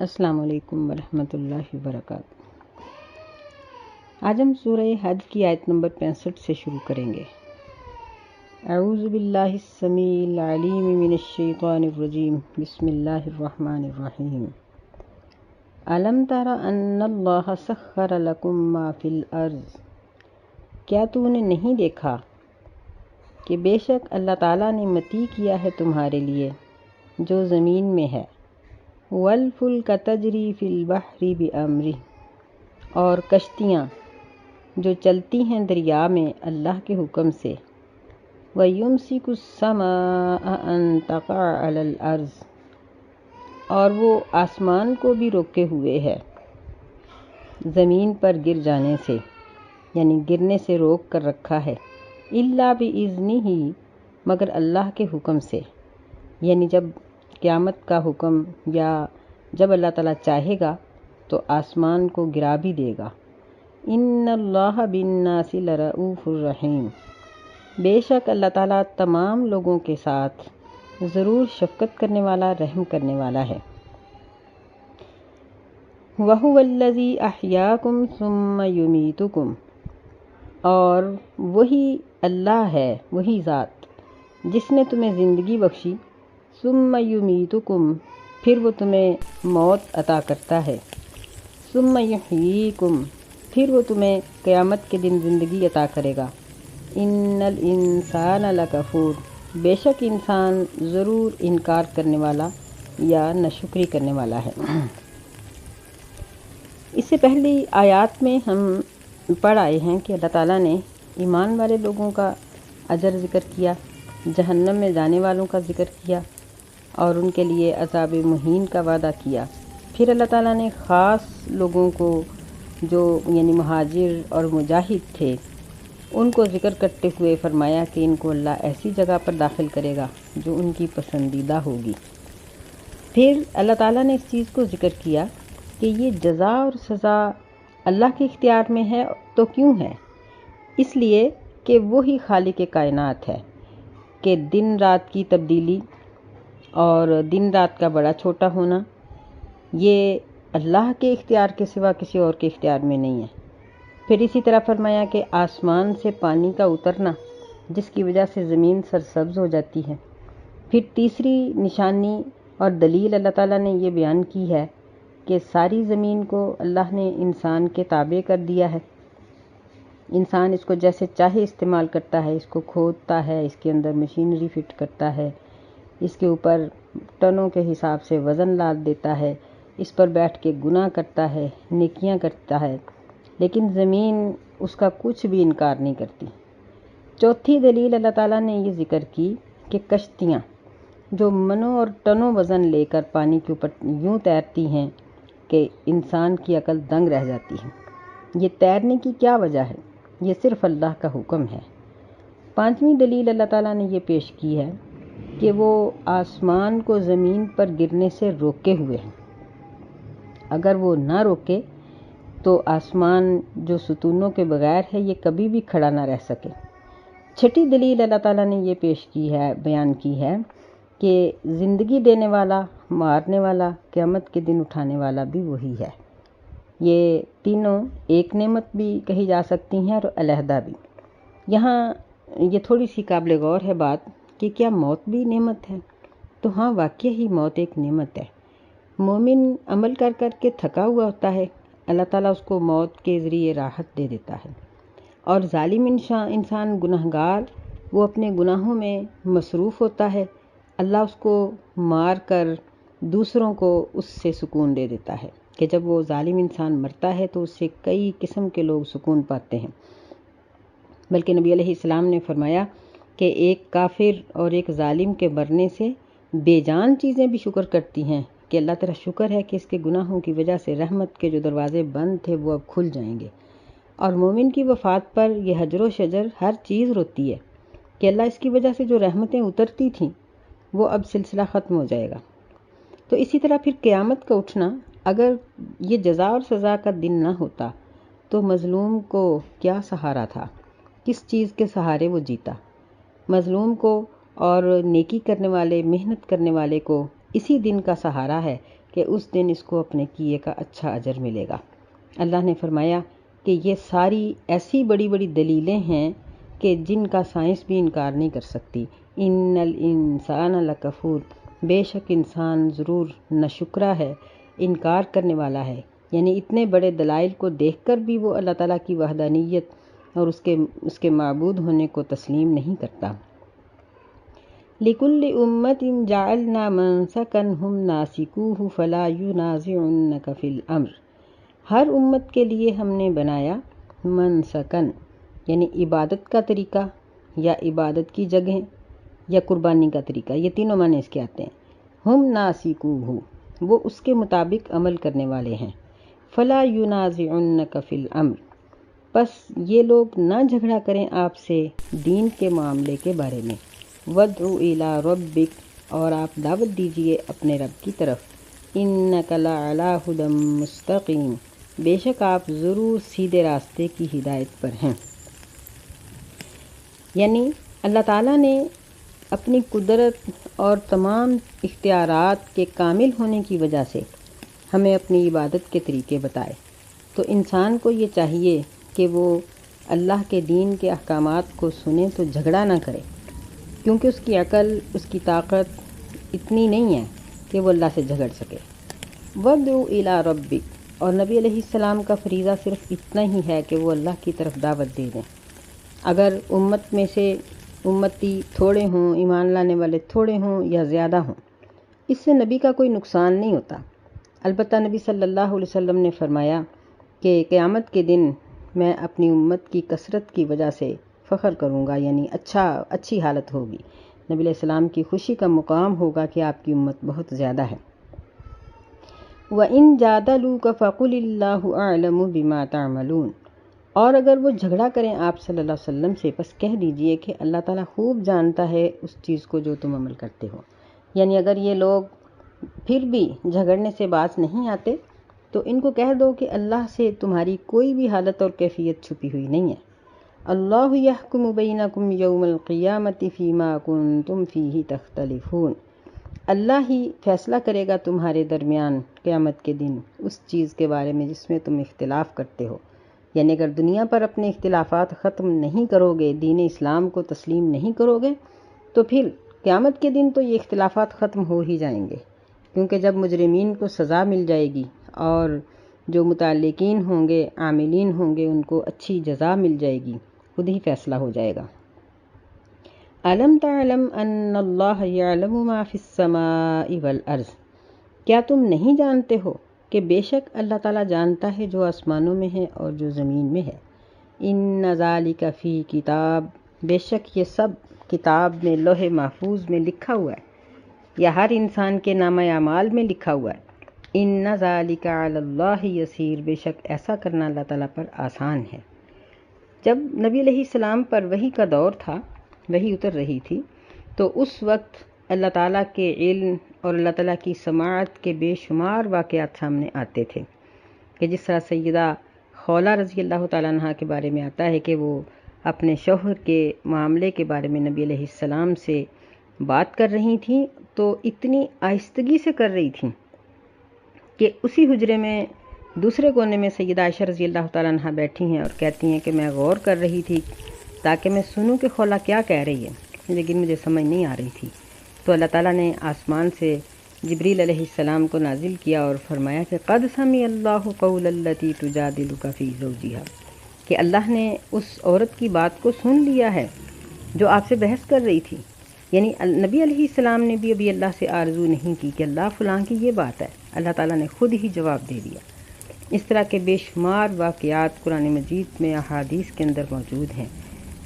السلام علیکم ورحمۃ اللہ وبرکاتہ۔ آج ہم سورہ حج کی آیت نمبر 65 سے شروع کریں گے۔ اعوذ باللہ السمیع العلیم من الشیطان الرجیم، بسم اللہ الرحمن الرحیم۔ الم تر ان اللہ سخر لکم ما فی الارض، کیا تو نے نہیں دیکھا کہ بے شک اللہ تعالیٰ نے متی کیا ہے تمہارے لیے جو زمین میں ہے، والفلک تجری فی البحر بامرہ، اور کشتیاں جو چلتی ہیں دریا میں اللہ کے حکم سے، وَيُمْسِكُ السَّمَاءَ أَن تَقَعَ عَلَى الْأَرْضِ، اور وہ آسمان کو بھی روکے ہوئے ہے زمین پر گر جانے سے، یعنی گرنے سے روک کر رکھا ہے، إِلَّا بِإِذْنِهِ، مگر اللہ کے حکم سے، یعنی جب قیامت کا حکم یا جب اللہ تعالیٰ چاہے گا تو آسمان کو گرا بھی دے گا۔ ان اللہ بالناس لرؤوف الرحیم، بے شک اللہ تعالیٰ تمام لوگوں کے ساتھ ضرور شفقت کرنے والا، رحم کرنے والا ہے۔ وَهُوَ الَّذِي أَحْيَاكُمْ ثُمَّ يُمِيتُكُمْ، اور وہی اللہ ہے، وہی ذات جس نے تمہیں زندگی بخشی، ثم یمیتکم، پھر وہ تمہیں موت عطا کرتا ہے، ثم یحییکم، پھر وہ تمہیں قیامت کے دن زندگی عطا کرے گا۔ ان الانسان لکفور، بے شک انسان ضرور انکار کرنے والا یا ناشکری کرنے والا ہے۔ اس سے پہلی آیات میں ہم پڑھ آئے ہیں کہ اللہ تعالیٰ نے ایمان والے لوگوں کا اجر ذکر کیا، جہنم میں جانے والوں کا ذکر کیا اور ان کے لیے عذاب مہین کا وعدہ کیا۔ پھر اللہ تعالیٰ نے خاص لوگوں کو جو یعنی مہاجر اور مجاہد تھے ان کو ذکر کرتے ہوئے فرمایا کہ ان کو اللہ ایسی جگہ پر داخل کرے گا جو ان کی پسندیدہ ہوگی۔ پھر اللہ تعالیٰ نے اس چیز کو ذکر کیا کہ یہ جزا اور سزا اللہ کے اختیار میں ہے تو کیوں ہے؟ اس لیے کہ وہی خالق کائنات ہے کہ دن رات کی تبدیلی اور دن رات کا بڑا چھوٹا ہونا یہ اللہ کے اختیار کے سوا کسی اور کے اختیار میں نہیں ہے۔ پھر اسی طرح فرمایا کہ آسمان سے پانی کا اترنا جس کی وجہ سے زمین سرسبز ہو جاتی ہے۔ پھر تیسری نشانی اور دلیل اللہ تعالیٰ نے یہ بیان کی ہے کہ ساری زمین کو اللہ نے انسان کے تابع کر دیا ہے، انسان اس کو جیسے چاہے استعمال کرتا ہے، اس کو کھودتا ہے، اس کے اندر مشینری فٹ کرتا ہے، اس کے اوپر ٹنوں کے حساب سے وزن لاد دیتا ہے، اس پر بیٹھ کے گناہ کرتا ہے، نیکیاں کرتا ہے، لیکن زمین اس کا کچھ بھی انکار نہیں کرتی۔ چوتھی دلیل اللہ تعالیٰ نے یہ ذکر کی کہ کشتیاں جو منوں اور ٹنوں وزن لے کر پانی کے اوپر یوں تیرتی ہیں کہ انسان کی عقل دنگ رہ جاتی ہے۔ یہ تیرنے کی کیا وجہ ہے؟ یہ صرف اللہ کا حکم ہے۔ پانچویں دلیل اللہ تعالیٰ نے یہ پیش کی ہے کہ وہ آسمان کو زمین پر گرنے سے روکے ہوئے ہیں، اگر وہ نہ روکے تو آسمان جو ستونوں کے بغیر ہے یہ کبھی بھی کھڑا نہ رہ سکے۔ چھٹی دلیل اللہ تعالیٰ نے یہ پیش کی ہے، بیان کی ہے کہ زندگی دینے والا، مارنے والا، قیامت کے دن اٹھانے والا بھی وہی ہے۔ یہ تینوں ایک نعمت بھی کہی جا سکتی ہیں اور علیحدہ بھی۔ یہاں یہ تھوڑی سی قابل غور ہے بات کہ کیا موت بھی نعمت ہے؟ تو ہاں، واقعی ہی موت ایک نعمت ہے۔ مومن عمل کر کر کے تھکا ہوا ہوتا ہے، اللہ تعالیٰ اس کو موت کے ذریعے راحت دے دیتا ہے، اور ظالم انسان گناہگار وہ اپنے گناہوں میں مصروف ہوتا ہے، اللہ اس کو مار کر دوسروں کو اس سے سکون دے دیتا ہے کہ جب وہ ظالم انسان مرتا ہے تو اس سے کئی قسم کے لوگ سکون پاتے ہیں۔ بلکہ نبی علیہ السلام نے فرمایا کہ ایک کافر اور ایک ظالم کے مرنے سے بے جان چیزیں بھی شکر کرتی ہیں کہ اللہ تیرا شکر ہے کہ اس کے گناہوں کی وجہ سے رحمت کے جو دروازے بند تھے وہ اب کھل جائیں گے۔ اور مومن کی وفات پر یہ حجر و شجر ہر چیز روتی ہے کہ اللہ اس کی وجہ سے جو رحمتیں اترتی تھیں وہ اب سلسلہ ختم ہو جائے گا۔ تو اسی طرح پھر قیامت کا اٹھنا، اگر یہ جزا اور سزا کا دن نہ ہوتا تو مظلوم کو کیا سہارا تھا؟ کس چیز کے سہارے وہ جیتا؟ مظلوم کو اور نیکی کرنے والے، محنت کرنے والے کو اسی دن کا سہارا ہے کہ اس دن اس کو اپنے کیے کا اچھا اجر ملے گا۔ اللہ نے فرمایا کہ یہ ساری ایسی بڑی بڑی دلیلیں ہیں کہ جن کا سائنس بھی انکار نہیں کر سکتی۔ ان الانسان لکفور، بے شک انسان ضرور ناشکرا ہے، انکار کرنے والا ہے، یعنی اتنے بڑے دلائل کو دیکھ کر بھی وہ اللہ تعالیٰ کی وحدانیت اور اس کے معبود ہونے کو تسلیم نہیں کرتا۔ لِكُلِّ أُمَّةٍ جَعَلْنَا مَنسَكًا هُمْ نَاسِكُوهُ فَلَا يُنَازِعُنَّكَ فِي الْأَمْرِ، ہر امت کے لیے ہم نے بنایا منسکن، یعنی عبادت کا طریقہ یا عبادت کی جگہیں یا قربانی کا طریقہ، یہ تینوں معنی اس کے آتے ہیں۔ ہم ناسکوہ، وہ اس کے مطابق عمل کرنے والے ہیں۔ فلا ینازعنک فی الامر، پس یہ لوگ نہ جھگڑا کریں آپ سے دین کے معاملے کے بارے میں۔ وادع الی ربک، اور آپ دعوت دیجئے اپنے رب کی طرف۔ انک لعلی ھدی مستقیم، بے شک آپ ضرور سیدھے راستے کی ہدایت پر ہیں۔ یعنی اللہ تعالیٰ نے اپنی قدرت اور تمام اختیارات کے کامل ہونے کی وجہ سے ہمیں اپنی عبادت کے طریقے بتائے، تو انسان کو یہ چاہیے کہ وہ اللہ کے دین کے احکامات کو سنے تو جھگڑا نہ کرے، کیونکہ اس کی عقل، اس کی طاقت اتنی نہیں ہے کہ وہ اللہ سے جھگڑ سکے۔ وادع الی ربک، اور نبی علیہ السلام کا فریضہ صرف اتنا ہی ہے کہ وہ اللہ کی طرف دعوت دے دیں۔ اگر امت میں سے امتی تھوڑے ہوں، ایمان لانے والے تھوڑے ہوں یا زیادہ ہوں، اس سے نبی کا کوئی نقصان نہیں ہوتا۔ البتہ نبی صلی اللہ علیہ وسلم نے فرمایا کہ قیامت کے دن میں اپنی امت کی کثرت کی وجہ سے فخر کروں گا، یعنی اچھی حالت ہوگی۔ نبی علیہ السلام کی خوشی کا مقام ہوگا کہ آپ کی امت بہت زیادہ ہے۔ وَإِن جَادَلُوكَ فَقُلِ اللَّهُ أَعْلَمُ بِمَا تَعْمَلُونَ، اور اگر وہ جھگڑا کریں آپ صلی اللہ علیہ وسلم سے، بس کہہ دیجئے کہ اللہ تعالیٰ خوب جانتا ہے اس چیز کو جو تم عمل کرتے ہو۔ یعنی اگر یہ لوگ پھر بھی جھگڑنے سے باز نہیں آتے تو ان کو کہہ دو کہ اللہ سے تمہاری کوئی بھی حالت اور کیفیت چھپی ہوئی نہیں ہے۔ اللہ یحکم بینکم یوم القیامۃ فیما کنتم فیہ تختلفون، اللہ ہی فیصلہ کرے گا تمہارے درمیان قیامت کے دن اس چیز کے بارے میں جس میں تم اختلاف کرتے ہو۔ یعنی اگر دنیا پر اپنے اختلافات ختم نہیں کرو گے، دین اسلام کو تسلیم نہیں کرو گے، تو پھر قیامت کے دن تو یہ اختلافات ختم ہو ہی جائیں گے، کیونکہ جب مجرمین کو سزا مل جائے گی اور جو متعلقین ہوں گے، عاملین ہوں گے، ان کو اچھی جزا مل جائے گی، خود ہی فیصلہ ہو جائے گا۔ الم تعلم ان اللہ یعلم ما فی السماء والارض، کیا تم نہیں جانتے ہو کہ بے شک اللہ تعالیٰ جانتا ہے جو آسمانوں میں ہے اور جو زمین میں ہے۔ ان ذالک فی کتاب، بے شک یہ سب کتاب میں لوح محفوظ میں لکھا ہوا ہے، یا ہر انسان کے نامہ اعمال میں لکھا ہوا ہے۔ ان ذالک علی اللہ یسیر، بے شک ایسا کرنا اللہ تعالیٰ پر آسان ہے۔ جب نبی علیہ السلام پر وحی کا دور تھا، وحی اتر رہی تھی، تو اس وقت اللہ تعالیٰ کے علم اور اللہ تعالیٰ کی سماعت کے بے شمار واقعات سامنے آتے تھے، کہ جس طرح سیدہ خولہ رضی اللہ تعالیٰ عنہ کے بارے میں آتا ہے کہ وہ اپنے شوہر کے معاملے کے بارے میں نبی علیہ السلام سے بات کر رہی تھیں، تو اتنی آہستگی سے کر رہی تھیں کہ اسی حجرے میں دوسرے کونے میں سیدہ عائشہ رضی اللہ تعالیٰ عنہ بیٹھی ہیں اور کہتی ہیں کہ میں غور کر رہی تھی تاکہ میں سنوں کہ خولہ کیا کہہ رہی ہے، لیکن مجھے سمجھ نہیں آ رہی تھی۔ تو اللہ تعالیٰ نے آسمان سے جبریل علیہ السلام کو نازل کیا اور فرمایا کہ قد سمع اللہ قول التی تجادلک فی زوجہا، کہ اللہ نے اس عورت کی بات کو سن لیا ہے جو آپ سے بحث کر رہی تھی۔ یعنی نبی علیہ السلام نے بھی ابھی اللہ سے آرزو نہیں کی کہ اللہ فلاں کی یہ بات ہے، اللہ تعالیٰ نے خود ہی جواب دے دیا۔ اس طرح کے بے شمار واقعات قرآن مجید میں احادیث کے اندر موجود ہیں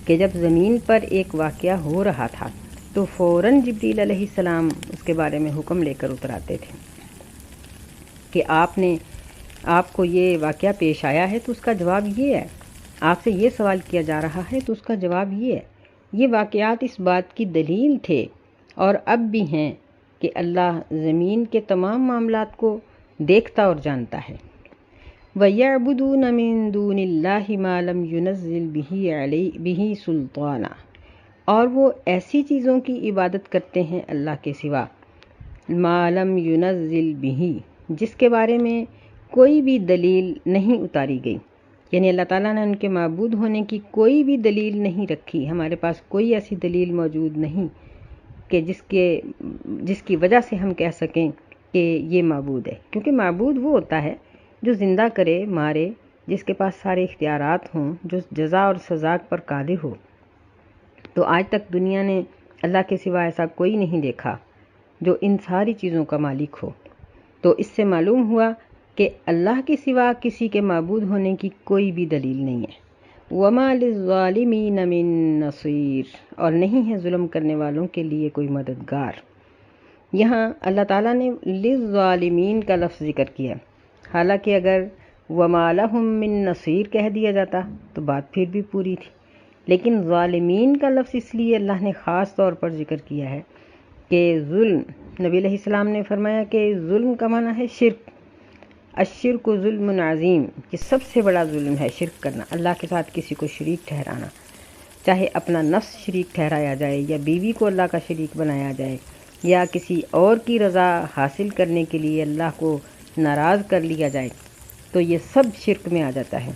کہ جب زمین پر ایک واقعہ ہو رہا تھا تو فوراً جبریل علیہ السلام اس کے بارے میں حکم لے کر اتر آتے تھے کہ آپ کو یہ واقعہ پیش آیا ہے تو اس کا جواب یہ ہے، آپ سے یہ سوال کیا جا رہا ہے تو اس کا جواب یہ ہے۔ یہ واقعات اس بات کی دلیل تھے اور اب بھی ہیں کہ اللہ زمین کے تمام معاملات کو دیکھتا اور جانتا ہے۔ وَيَعْبُدُونَ مِن دُونِ اللَّهِ مَا لَمْ يُنَزِّلْ بِهِ سُلْطَانًا، اور وہ ایسی چیزوں کی عبادت کرتے ہیں اللہ کے سوا، مَا لَمْ يُنَزِّلْ بِهِ، جس کے بارے میں کوئی بھی دلیل نہیں اتاری گئی، یعنی اللہ تعالیٰ نے ان کے معبود ہونے کی کوئی بھی دلیل نہیں رکھی، ہمارے پاس کوئی ایسی دلیل موجود نہیں کہ جس کی وجہ سے ہم کہہ سکیں کہ یہ معبود ہے، کیونکہ معبود وہ ہوتا ہے جو زندہ کرے، مارے، جس کے پاس سارے اختیارات ہوں، جو جزا اور سزا پر قادر ہو۔ تو آج تک دنیا نے اللہ کے سوا ایسا کوئی نہیں دیکھا جو ان ساری چیزوں کا مالک ہو۔ تو اس سے معلوم ہوا کہ اللہ کے سوا کسی کے معبود ہونے کی کوئی بھی دلیل نہیں ہے۔ وَمَا لِلظَّالِمِينَ مِن نَصِيرٍ، اور نہیں ہے ظلم کرنے والوں کے لیے کوئی مددگار۔ یہاں اللہ تعالیٰ نے لِلظَّالِمِین کا لفظ ذکر کیا، حالانکہ اگر وَمَا لَهُم مِّن نَصِيرٍ کہہ دیا جاتا تو بات پھر بھی پوری تھی، لیکن ظالمین کا لفظ اس لیے اللہ نے خاص طور پر ذکر کیا ہے کہ ظلم، نبی علیہ السلام نے فرمایا کہ ظلم کا معنی ہے شرک، الشرک ظلم عظیم، کہ سب سے بڑا ظلم ہے شرک کرنا، اللہ کے ساتھ کسی کو شریک ٹھہرانا، چاہے اپنا نفس شریک ٹھہرایا جائے یا بیوی کو اللہ کا شریک بنایا جائے یا کسی اور کی رضا حاصل کرنے کے لیے اللہ کو ناراض کر لیا جائے، تو یہ سب شرک میں آ جاتا ہے۔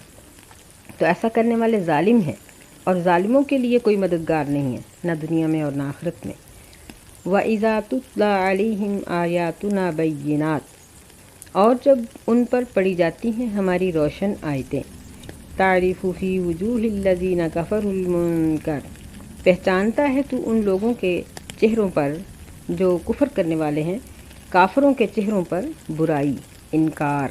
تو ایسا کرنے والے ظالم ہیں، اور ظالموں کے لیے کوئی مددگار نہیں ہے، نہ دنیا میں اور نہ آخرت میں۔ وَإِذَا تُتْلَى عَلَيْهِمْ آيَاتُنَا بَيِّنَاتٍ، اور جب ان پر پڑھی جاتی ہیں ہماری روشن آیتیں، تَعْرِفُ فِي وُجُوهِ الَّذِينَ كَفَرُوا الْمُنكَرَ، پہچانتا ہے تو ان لوگوں کے چہروں پر جو کفر کرنے والے ہیں، کافروں کے چہروں پر برائی، انکار۔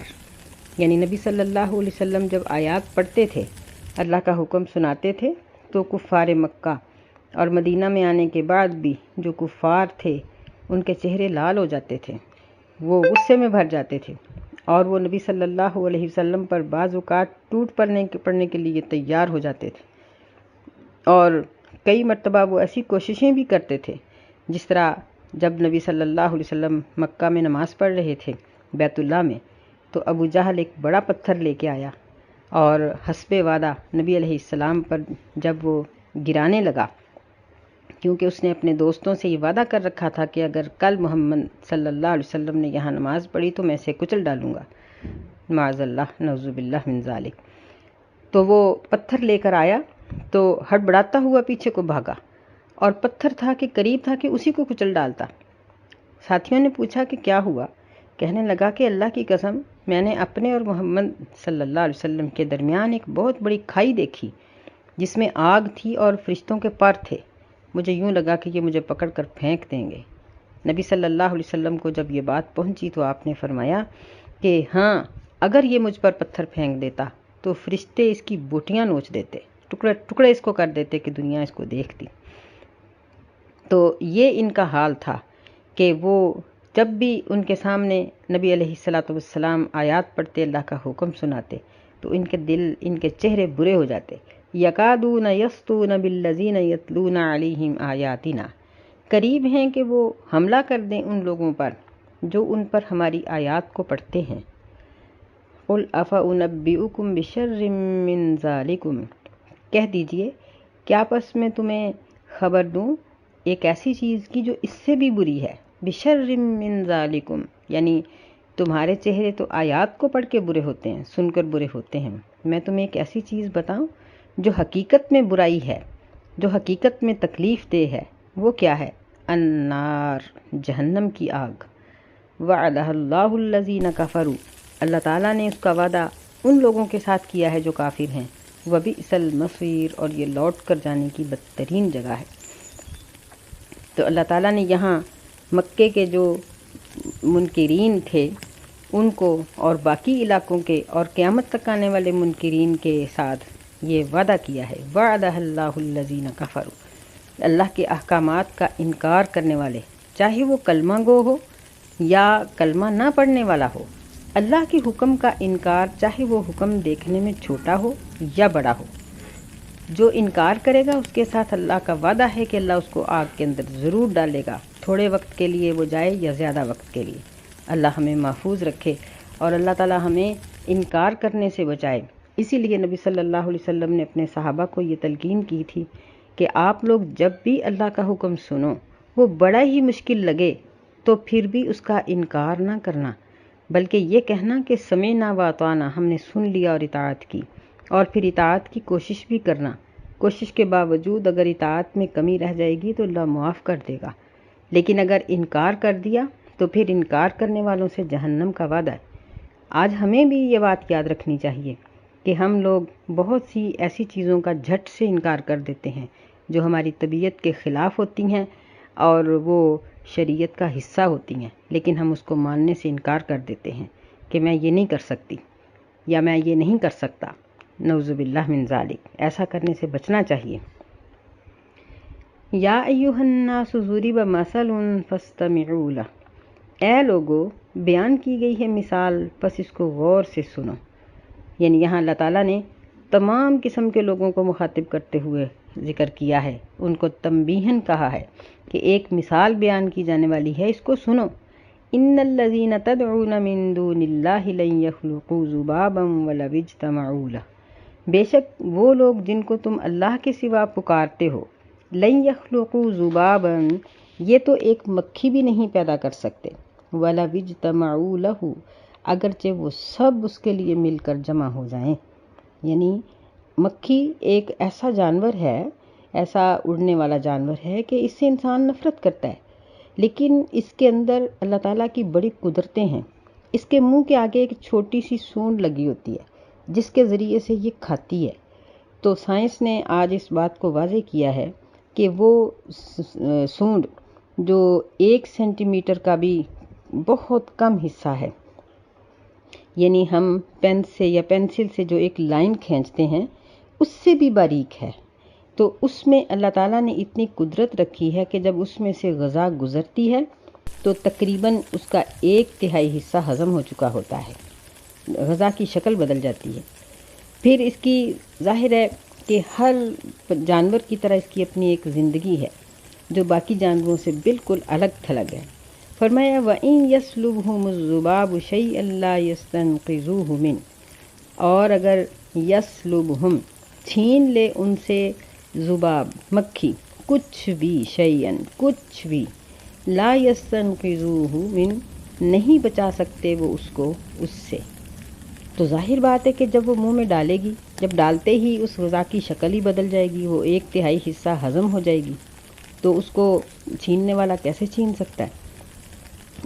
یعنی نبی صلی اللہ علیہ وسلم جب آیات پڑھتے تھے، اللہ کا حکم سناتے تھے، تو کفار مکہ اور مدینہ میں آنے کے بعد بھی جو کفار تھے ان کے چہرے لال ہو جاتے تھے، وہ غصے میں بھر جاتے تھے، اور وہ نبی صلی اللہ علیہ وسلم پر بعض اوقات ٹوٹ پڑنے کے لیے تیار ہو جاتے تھے، اور کئی مرتبہ وہ ایسی کوششیں بھی کرتے تھے، جس طرح جب نبی صلی اللہ علیہ وسلم مکہ میں نماز پڑھ رہے تھے بیت اللہ میں، تو ابو جہل ایک بڑا پتھر لے کے آیا اور حسب وعدہ نبی علیہ السلام پر جب وہ گرانے لگا، کیونکہ اس نے اپنے دوستوں سے یہ وعدہ کر رکھا تھا کہ اگر کل محمد صلی اللہ علیہ وسلم نے یہاں نماز پڑھی تو میں اسے کچل ڈالوں گا، معاذ اللہ، نعوذ باللہ من ذالک۔ تو وہ پتھر لے کر آیا تو ہڑبڑاتا ہوا پیچھے کو بھاگا، اور پتھر تھا کہ قریب تھا کہ اسی کو کچل ڈالتا۔ ساتھیوں نے پوچھا کہ کیا ہوا؟ کہنے لگا کہ اللہ کی قسم، میں نے اپنے اور محمد صلی اللہ علیہ وسلم کے درمیان ایک بہت بڑی کھائی دیکھی جس میں آگ تھی اور فرشتوں کے پر تھے، مجھے یوں لگا کہ یہ مجھے پکڑ کر پھینک دیں گے۔ نبی صلی اللہ علیہ وسلم کو جب یہ بات پہنچی تو آپ نے فرمایا کہ ہاں، اگر یہ مجھ پر پتھر پھینک دیتا تو فرشتے اس کی بوٹیاں نوچ دیتے، ٹکڑے ٹکڑے اس کو کر دیتے کہ دنیا اس کو دیکھتی۔ تو یہ ان کا حال تھا کہ وہ جب بھی ان کے سامنے نبی علیہ السلام آیات پڑھتے، اللہ کا حکم سناتے، تو ان کے دل، ان کے چہرے برے ہو جاتے۔ یکادون یسطون بالذین یتلون علیہم آیاتنا، قریب ہیں کہ وہ حملہ کر دیں ان لوگوں پر جو ان پر ہماری آیات کو پڑھتے ہیں۔ قل افانبئکم بشر من ذالکم، کہہ دیجئے کیا پس میں تمہیں خبر دوں ایک ایسی چیز کی جو اس سے بھی بری ہے، بشر من ذالکم، یعنی تمہارے چہرے تو آیات کو پڑھ کے برے ہوتے ہیں، سن کر برے ہوتے ہیں، میں تمہیں ایک ایسی چیز بتاؤں جو حقیقت میں برائی ہے، جو حقیقت میں تکلیف دہ ہے۔ وہ کیا ہے؟ النار، جہنم کی آگ۔ وعدہ اللہ الذین کفروا، اللہ تعالیٰ نے اس کا وعدہ ان لوگوں کے ساتھ کیا ہے جو کافر ہیں۔ وبئس المصیر، اور یہ لوٹ کر جانے کی بدترین جگہ ہے۔ تو اللہ تعالیٰ نے یہاں مکے کے جو منکرین تھے ان کو اور باقی علاقوں کے اور قیامت تک آنے والے منکرین کے ساتھ یہ وعدہ کیا ہے، وعدہ اللہ الذین کفروا، اللہ کے احکامات کا انکار کرنے والے، چاہے وہ کلمہ گو ہو یا کلمہ نہ پڑھنے والا ہو، اللہ کے حکم کا انکار، چاہے وہ حکم دیکھنے میں چھوٹا ہو یا بڑا ہو، جو انکار کرے گا اس کے ساتھ اللہ کا وعدہ ہے کہ اللہ اس کو آگ کے اندر ضرور ڈالے گا، تھوڑے وقت کے لیے وہ جائے یا زیادہ وقت کے لیے۔ اللہ ہمیں محفوظ رکھے اور اللہ تعالی ہمیں انکار کرنے سے بچائے۔ اسی لیے نبی صلی اللہ علیہ وسلم نے اپنے صحابہ کو یہ تلقین کی تھی کہ آپ لوگ جب بھی اللہ کا حکم سنو، وہ بڑا ہی مشکل لگے تو پھر بھی اس کا انکار نہ کرنا، بلکہ یہ کہنا کہ سمعنا و اطعنا، ہم نے سن لیا اور اطاعت کی، اور پھر اطاعت کی کوشش بھی کرنا، کوشش کے باوجود اگر اطاعت میں کمی رہ جائے گی تو اللہ معاف کر دے گا، لیکن اگر انکار کر دیا تو پھر انکار کرنے والوں سے جہنم کا وعدہ ہے۔ آج ہمیں بھی یہ بات یاد رکھنی چاہیے کہ ہم لوگ بہت سی ایسی چیزوں کا جھٹ سے انکار کر دیتے ہیں جو ہماری طبیعت کے خلاف ہوتی ہیں اور وہ شریعت کا حصہ ہوتی ہیں، لیکن ہم اس کو ماننے سے انکار کر دیتے ہیں کہ میں یہ نہیں کر سکتی یا میں یہ نہیں کر سکتا۔ نعوذ باللہ من ذالک، ایسا کرنے سے بچنا چاہیے۔ یا ایھا الناس ضرب مثل فاستمعوا لہ، اے لوگو بیان کی گئی ہے مثال، پس اس کو غور سے سنو۔ یعنی یہاں اللہ تعالیٰ نے تمام قسم کے لوگوں کو مخاطب کرتے ہوئے ذکر کیا ہے، ان کو تنبیہاً کہا ہے کہ ایک مثال بیان کی جانے والی ہے، اس کو سنو۔ ان الذین تدعون من دون اللہ لن یخلقوا ذبابا ولو اجتمعوا لہ، بے شک وہ لوگ جن کو تم اللہ کے سوا پکارتے ہو، لن یخلقوا ذبابا، یہ تو ایک مکھی بھی نہیں پیدا کر سکتے، ولو اجتمعوا لہ، اگرچہ وہ سب اس کے لیے مل کر جمع ہو جائیں۔ یعنی مکھی ایک ایسا جانور ہے، ایسا اڑنے والا جانور ہے کہ اس سے انسان نفرت کرتا ہے، لیکن اس کے اندر اللہ تعالیٰ کی بڑی قدرتیں ہیں۔ اس کے منہ کے آگے ایک چھوٹی سی سونڈ لگی ہوتی ہے جس کے ذریعے سے یہ کھاتی ہے۔ تو سائنس نے آج اس بات کو واضح کیا ہے کہ وہ سونڈ جو 1 سینٹی میٹر کا بھی بہت کم حصہ ہے، یعنی ہم پین سے یا پینسل سے جو ایک لائن کھینچتے ہیں اس سے بھی باریک ہے، تو اس میں اللہ تعالیٰ نے اتنی قدرت رکھی ہے کہ جب اس میں سے غذا گزرتی ہے تو تقریباً اس کا 1/3 حصہ ہضم ہو چکا ہوتا ہے، غذا کی شکل بدل جاتی ہے۔ پھر اس کی ظاہر ہے کہ ہر جانور کی طرح اس کی اپنی ایک زندگی ہے جو باقی جانوروں سے بالکل الگ تھلگ ہے۔ فرمایا وَإِن يَسْلُبْهُمُ الذُّبَابُ شَيْئًا لَا يَسْتَنقِذُوهُ مِنْهُ، اور اگر یسلبہم چھین لے ان سے ذباب مکھی، کچھ بھی، شیئن کچھ بھی، لا یستنقذوہ من، نہیں بچا سکتے وہ اس کو اس سے۔ تو ظاہر بات ہے کہ جب وہ منہ میں ڈالے گی، جب ڈالتے ہی اس غذا کی شکل ہی بدل جائے گی، وہ 1/3 حصہ ہضم ہو جائے گی، تو اس کو چھیننے والا کیسے چھین سکتا ہے؟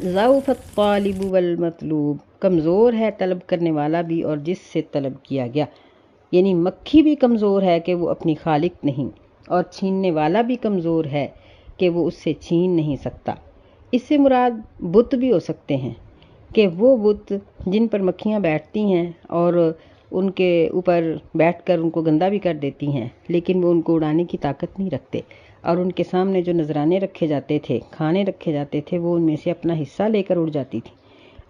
ضعف الطالب والمطلوب، کمزور ہے طلب کرنے والا بھی اور جس سے طلب کیا گیا، یعنی مکھی بھی کمزور ہے کہ وہ اپنی خالق نہیں، اور چھیننے والا بھی کمزور ہے کہ وہ اس سے چھین نہیں سکتا۔ اس سے مراد بت بھی ہو سکتے ہیں کہ وہ بت جن پر مکھیاں بیٹھتی ہیں اور ان کے اوپر بیٹھ کر ان کو گندا بھی کر دیتی ہیں، لیکن وہ ان کو اڑانے کی طاقت نہیں رکھتے، اور ان کے سامنے جو نذرانے رکھے جاتے تھے، کھانے رکھے جاتے تھے، وہ ان میں سے اپنا حصہ لے کر اڑ جاتی تھی۔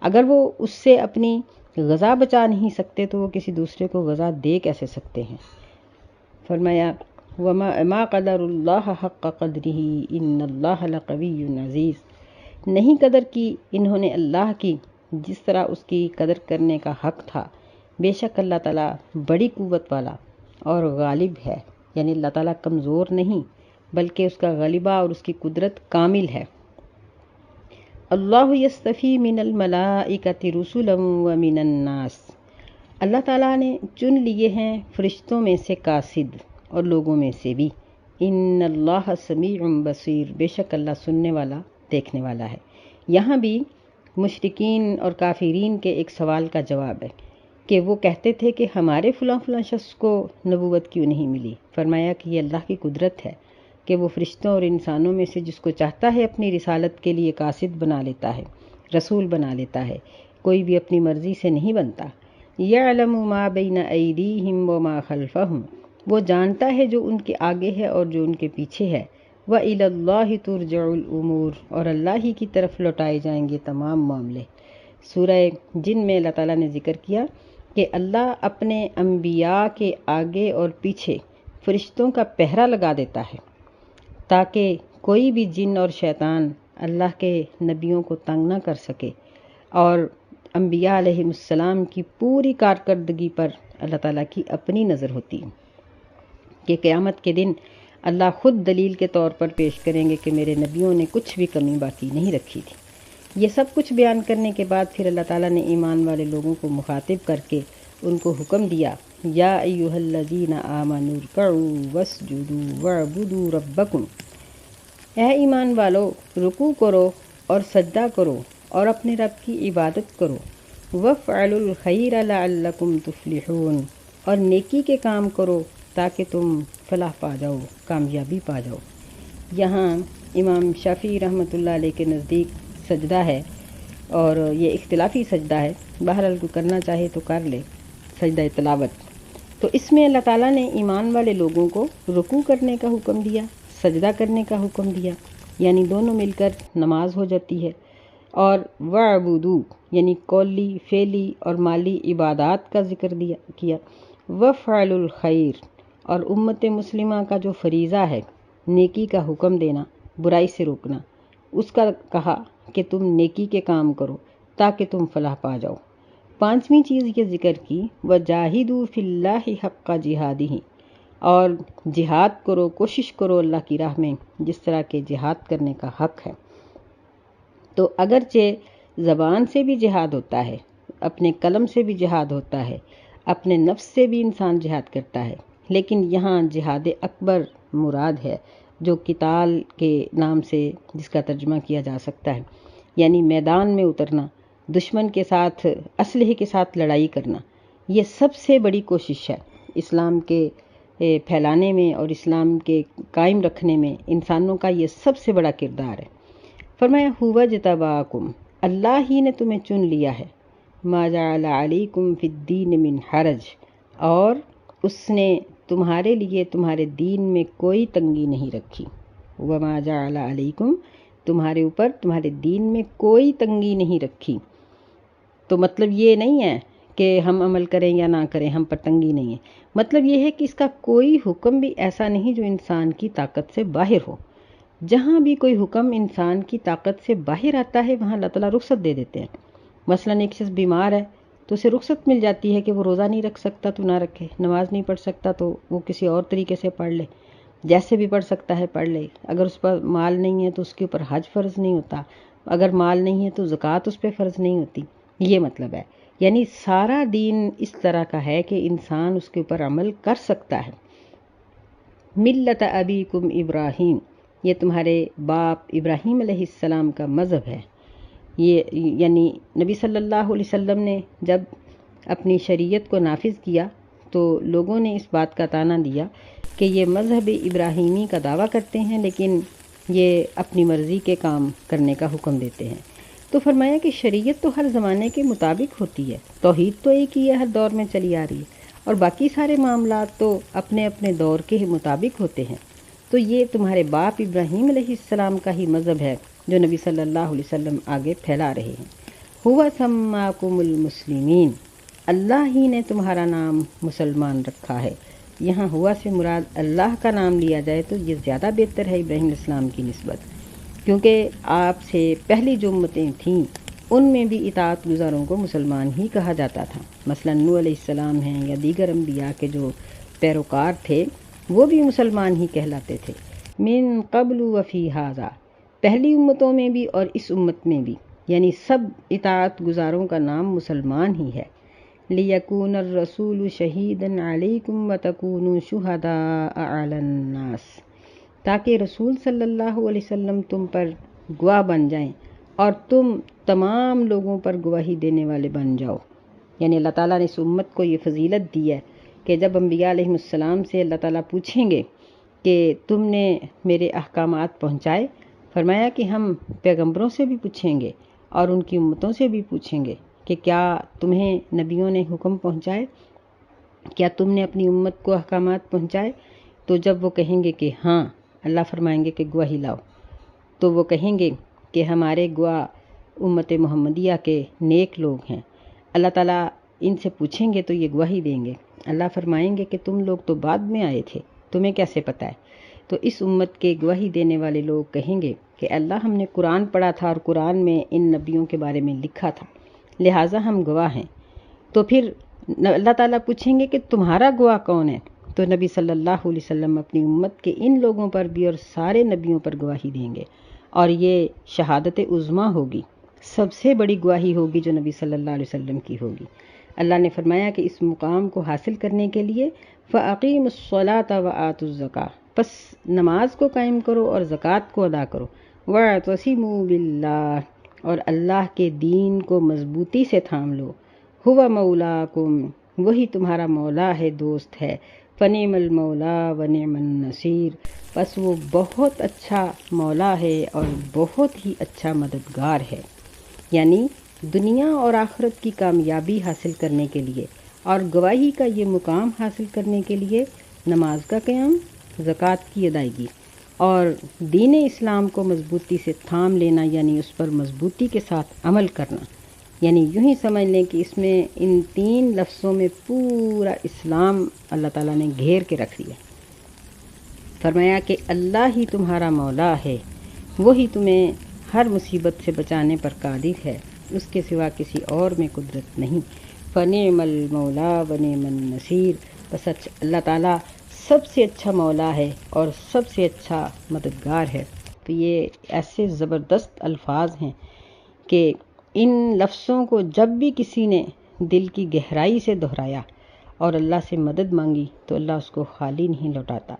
اگر وہ اس سے اپنی غذا بچا نہیں سکتے تو وہ کسی دوسرے کو غذا دے کیسے سکتے ہیں؟ فرمایا ما قدر اللہ حق قدرہ ان اللہ لقوی عزیز، نہیں قدر کی انہوں نے اللہ کی جس طرح اس کی قدر کرنے کا حق تھا، بے شک اللہ تعالیٰ بڑی قوت والا اور غالب ہے، یعنی اللہ تعالیٰ کمزور نہیں بلکہ اس کا غلبہ اور اس کی قدرت کامل ہے۔ اللہ یصطفی من الملائکۃ رسلا ومن الناس، اللہ تعالیٰ نے چن لیے ہیں فرشتوں میں سے قاصد اور لوگوں میں سے بھی۔ ان اللہ سمیع بصیر، بے شک اللہ سننے والا دیکھنے والا ہے۔ یہاں بھی مشرکین اور کافرین کے ایک سوال کا جواب ہے کہ وہ کہتے تھے کہ ہمارے فلاں فلاں شخص کو نبوت کیوں نہیں ملی؟ فرمایا کہ یہ اللہ کی قدرت ہے کہ وہ فرشتوں اور انسانوں میں سے جس کو چاہتا ہے اپنی رسالت کے لیے قاصد بنا لیتا ہے، رسول بنا لیتا ہے، کوئی بھی اپنی مرضی سے نہیں بنتا۔ یعلم ما بین ایدیہم وما خلفہم، وہ جانتا ہے جو ان کے آگے ہے اور جو ان کے پیچھے ہے۔ وَإِلَى اللَّهِ تُرْجَعُ الْأُمُورُ، اور اللہ ہی کی طرف لوٹائے جائیں گے تمام معاملے۔ سورہ جن میں اللہ تعالیٰ نے ذکر کیا کہ اللہ اپنے انبیاء کے آگے اور پیچھے فرشتوں کا پہرا لگا دیتا ہے تاکہ کوئی بھی جن اور شیطان اللہ کے نبیوں کو تنگ نہ کر سکے، اور انبیاء علیہ السلام کی پوری کارکردگی پر اللہ تعالیٰ کی اپنی نظر ہوتی ہے کہ قیامت کے دن اللہ خود دلیل کے طور پر پیش کریں گے کہ میرے نبیوں نے کچھ بھی کمی باقی نہیں رکھی تھی۔ یہ سب کچھ بیان کرنے کے بعد پھر اللہ تعالیٰ نے ایمان والے لوگوں کو مخاطب کر کے ان کو حکم دیا، یا ایھا الذین آمنوا ارکعوا واسجدوا واعبدوا ربکم، اے ایمان والو رکوع کرو اور سجدہ کرو اور اپنے رب کی عبادت کرو، وافعلوا الخیر لعلکم تفلحون، اور نیکی کے کام کرو تاکہ تم فلاح پا جاؤ، کامیابی پا جاؤ۔ یہاں امام شافعی رحمۃ اللہ علیہ کے نزدیک سجدہ ہے، اور یہ اختلافی سجدہ ہے، بہرحال کوئی کرنا چاہے تو کر لے، سجدہ تلاوت۔ تو اس میں اللہ تعالیٰ نے ایمان والے لوگوں کو رکوع کرنے کا حکم دیا، سجدہ کرنے کا حکم دیا، یعنی دونوں مل کر نماز ہو جاتی ہے، اور وعبدو یعنی قولی، فعلی اور مالی عبادات کا ذکر کیا، وفعل الخیر اور امت مسلمہ کا جو فریضہ ہے نیکی کا حکم دینا، برائی سے روکنا، اس کا کہا کہ تم نیکی کے کام کرو تاکہ تم فلاح پا جاؤ۔ پانچویں چیز یہ ذکر کی، وجاہدوا فی اللہ حق جہادہ، اور جہاد کرو، کوشش کرو اللہ کی راہ میں جس طرح کے جہاد کرنے کا حق ہے۔ تو اگرچہ زبان سے بھی جہاد ہوتا ہے، اپنے قلم سے بھی جہاد ہوتا ہے، اپنے نفس سے بھی انسان جہاد کرتا ہے، لیکن یہاں جہاد اکبر مراد ہے، جو قتال کے نام سے جس کا ترجمہ کیا جا سکتا ہے، یعنی میدان میں اترنا، دشمن کے ساتھ اسلحے کے ساتھ لڑائی کرنا۔ یہ سب سے بڑی کوشش ہے اسلام کے پھیلانے میں اور اسلام کے قائم رکھنے میں، انسانوں کا یہ سب سے بڑا کردار ہے۔ فرمایا هو اجتباکم، اللہ ہی نے تمہیں چن لیا ہے، ما جعل علیکم فی الدین من حرج، اور اس نے تمہارے لیے تمہارے دین میں کوئی تنگی نہیں رکھی، وما جعل علیکم، تمہارے اوپر تمہارے دین میں کوئی تنگی نہیں رکھی۔ تو مطلب یہ نہیں ہے کہ ہم عمل کریں یا نہ کریں، ہم پر تنگی نہیں ہے، مطلب یہ ہے کہ اس کا کوئی حکم بھی ایسا نہیں جو انسان کی طاقت سے باہر ہو۔ جہاں بھی کوئی حکم انسان کی طاقت سے باہر آتا ہے وہاں اللہ تعالیٰ رخصت دے دیتے ہیں۔ مثلا ایک شخص بیمار ہے تو اسے رخصت مل جاتی ہے کہ وہ روزہ نہیں رکھ سکتا تو نہ رکھے، نماز نہیں پڑھ سکتا تو وہ کسی اور طریقے سے پڑھ لے، جیسے بھی پڑھ سکتا ہے پڑھ لے۔ اگر اس پر مال نہیں ہے تو اس کے اوپر حج فرض نہیں ہوتا، اگر مال نہیں ہے تو زکوٰۃ اس پہ فرض نہیں ہوتی، یہ مطلب ہے۔ یعنی سارا دین اس طرح کا ہے کہ انسان اس کے اوپر عمل کر سکتا ہے۔ ملت ابیکم ابراہیم، یہ تمہارے باپ ابراہیم علیہ السلام کا مذہب ہے۔ یہ یعنی نبی صلی اللہ علیہ وسلم نے جب اپنی شریعت کو نافذ کیا تو لوگوں نے اس بات کا طعنہ دیا کہ یہ مذہب ابراہیمی کا دعویٰ کرتے ہیں لیکن یہ اپنی مرضی کے کام کرنے کا حکم دیتے ہیں۔ تو فرمایا کہ شریعت تو ہر زمانے کے مطابق ہوتی ہے، توحید تو ایک ہی ہے، ہر دور میں چلی آ رہی ہے، اور باقی سارے معاملات تو اپنے اپنے دور کے مطابق ہوتے ہیں۔ تو یہ تمہارے باپ ابراہیم علیہ السلام کا ہی مذہب ہے جو نبی صلی اللہ علیہ وسلم آگے پھیلا رہے ہیں۔ ہوا سماکم المسلمین، اللہ ہی نے تمہارا نام مسلمان رکھا ہے۔ یہاں ہوا سے مراد اللہ کا نام لیا جائے تو یہ زیادہ بہتر ہے ابراہیم علیہ السلام کی نسبت، کیونکہ آپ سے پہلی جو امتیں تھیں ان میں بھی اطاعت گزاروں کو مسلمان ہی کہا جاتا تھا۔ مثلا نوح علیہ السلام ہیں یا دیگر انبیاء کے جو پیروکار تھے وہ بھی مسلمان ہی کہلاتے تھے۔ من قبل وفی ھذا، پہلی امتوں میں بھی اور اس امت میں بھی، یعنی سب اطاعت گزاروں کا نام مسلمان ہی ہے۔ لیکون الرسول شہیدا علیکم وتکونوا شہداء علی الناس، تاکہ رسول صلی اللہ علیہ وسلم تم پر گواہ بن جائیں اور تم تمام لوگوں پر گواہی دینے والے بن جاؤ۔ یعنی اللہ تعالیٰ نے اس امت کو یہ فضیلت دی ہے کہ جب انبیاء علیہ السلام سے اللہ تعالیٰ پوچھیں گے کہ تم نے میرے احکامات پہنچائے، فرمایا کہ ہم پیغمبروں سے بھی پوچھیں گے اور ان کی امتوں سے بھی پوچھیں گے کہ کیا تمہیں نبیوں نے حکم پہنچائے، کیا تم نے اپنی امت کو احکامات پہنچائے؟ تو جب وہ کہیں گے کہ ہاں، اللہ فرمائیں گے کہ گواہی لاؤ، تو وہ کہیں گے کہ ہمارے گواہ امت محمدیہ کے نیک لوگ ہیں۔ اللہ تعالیٰ ان سے پوچھیں گے تو یہ گواہی دیں گے۔ اللہ فرمائیں گے کہ تم لوگ تو بعد میں آئے تھے، تمہیں کیسے پتہ ہے؟ تو اس امت کے گواہی دینے والے لوگ کہیں گے کہ اللہ ہم نے قرآن پڑھا تھا اور قرآن میں ان نبیوں کے بارے میں لکھا تھا، لہٰذا ہم گواہ ہیں۔ تو پھر اللہ تعالیٰ پوچھیں گے کہ تمہارا گواہ کون ہے؟ تو نبی صلی اللہ علیہ وسلم اپنی امت کے ان لوگوں پر بھی اور سارے نبیوں پر گواہی دیں گے، اور یہ شہادت عظمیٰ ہوگی، سب سے بڑی گواہی ہوگی جو نبی صلی اللہ علیہ وسلم کی ہوگی۔ اللہ نے فرمایا کہ اس مقام کو حاصل کرنے کے لیے فَأَقِيمُوا الصَّلَاةَ وَآتُوا الزَّكَاةَ، پس نماز کو قائم کرو اور زکوٰۃ کو ادا کرو، وَاعْتَصِمُوا بِاللَّهِ، اور اللہ کے دین کو مضبوطی سے تھام لو، هُوَ مَوْلَاكُمْ، وہی تمہارا مولا ہے، دوست ہے، فَنِعْمَ الْمَوْلَىٰ وَنِعْمَ النَّصِيرُ، بس وہ بہت اچھا مولا ہے اور بہت ہی اچھا مددگار ہے۔ یعنی دنیا اور آخرت کی کامیابی حاصل کرنے کے لیے اور گواہی کا یہ مقام حاصل کرنے کے لیے نماز کا قیام، زکوٰۃ کی ادائیگی اور دین اسلام کو مضبوطی سے تھام لینا، یعنی اس پر مضبوطی کے ساتھ عمل کرنا، یعنی یوں ہی سمجھ لیں کہ اس میں ان 3 لفظوں میں پورا اسلام اللہ تعالیٰ نے گھیر کے رکھ دیا۔ فرمایا کہ اللہ ہی تمہارا مولا ہے، وہی تمہیں ہر مصیبت سے بچانے پر قادر ہے، اس کے سوا کسی اور میں قدرت نہیں۔ فَنِعْمَ الْمَوْلَىٰ وَنِعْمَ النَّصِيرُ، بس اللہ تعالیٰ سب سے اچھا مولا ہے اور سب سے اچھا مددگار ہے۔ تو یہ ایسے زبردست الفاظ ہیں کہ ان لفظوں کو جب بھی کسی نے دل کی گہرائی سے دہرایا اور اللہ سے مدد مانگی تو اللہ اس کو خالی نہیں لوٹاتا۔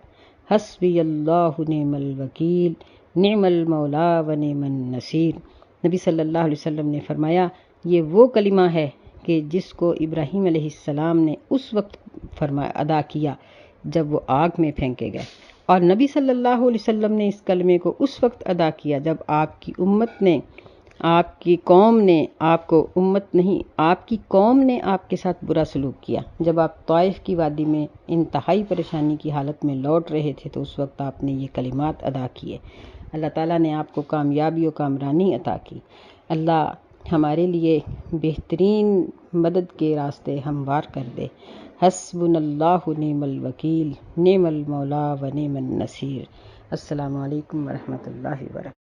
حسبی اللہ نعم الوکیل، نعم المولا و نعم النصیر۔ نبی صلی اللہ علیہ وسلم نے فرمایا یہ وہ کلمہ ہے کہ جس کو ابراہیم علیہ السلام نے اس وقت ادا کیا جب وہ آگ میں پھینکے گئے، اور نبی صلی اللہ علیہ وسلم نے اس کلمے کو اس وقت ادا کیا جب آپ کی امت نے، آپ کی قوم نے آپ کو امت نہیں، آپ کی قوم نے آپ کے ساتھ برا سلوک کیا۔ جب آپ طائف کی وادی میں انتہائی پریشانی کی حالت میں لوٹ رہے تھے تو اس وقت آپ نے یہ کلمات ادا کیے۔ اللہ تعالیٰ نے آپ کو کامیابی و کامرانی عطا کی۔ اللہ ہمارے لیے بہترین مدد کے راستے ہموار کر دے۔ حسبنا اللہ نعم الوکیل، نعم المولا و نعم النصیر۔ السلام علیکم ورحمۃ اللہ وبرکاتہ۔